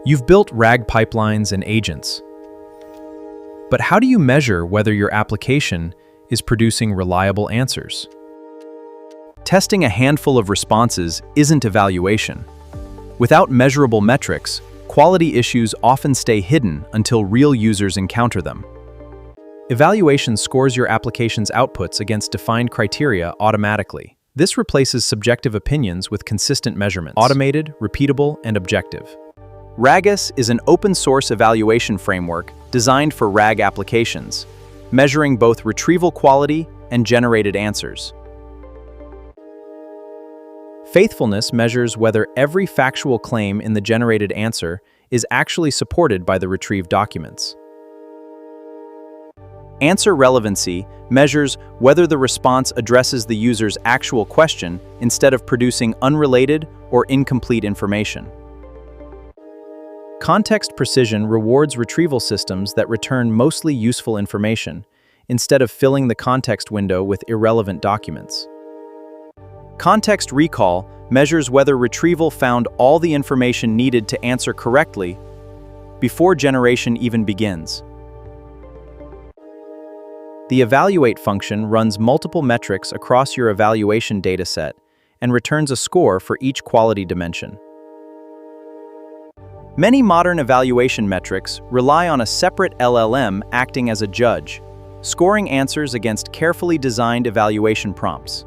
You've built RAG pipelines and agents. But how do you measure whether your application is producing reliable answers? Testing a handful of responses isn't evaluation. Without measurable metrics, quality issues often stay hidden until real users encounter them. Evaluation scores your application's outputs against defined criteria automatically. This replaces subjective opinions with consistent measurements, automated, repeatable, and objective. Ragas is an open-source evaluation framework designed for RAG applications, measuring both retrieval quality and generated answers. Faithfulness measures whether every factual claim in the generated answer is actually supported by the retrieved documents. Answer relevancy measures whether the response addresses the user's actual question instead of producing unrelated or incomplete information. Context precision rewards retrieval systems that return mostly useful information instead of filling the context window with irrelevant documents. Context recall measures whether retrieval found all the information needed to answer correctly before generation even begins. The evaluate function runs multiple metrics across your evaluation dataset and returns a score for each quality dimension. Many modern evaluation metrics rely on a separate LLM acting as a judge, scoring answers against carefully designed evaluation prompts.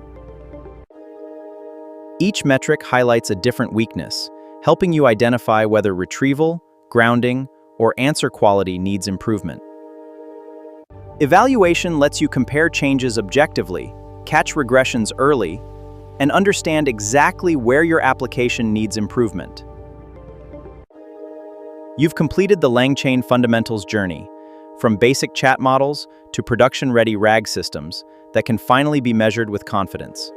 Each metric highlights a different weakness, helping you identify whether retrieval, grounding, or answer quality needs improvement. Evaluation lets you compare changes objectively, catch regressions early, and understand exactly where your application needs improvement. You've completed the LangChain Fundamentals journey, from basic chat models to production-ready RAG systems that can finally be measured with confidence.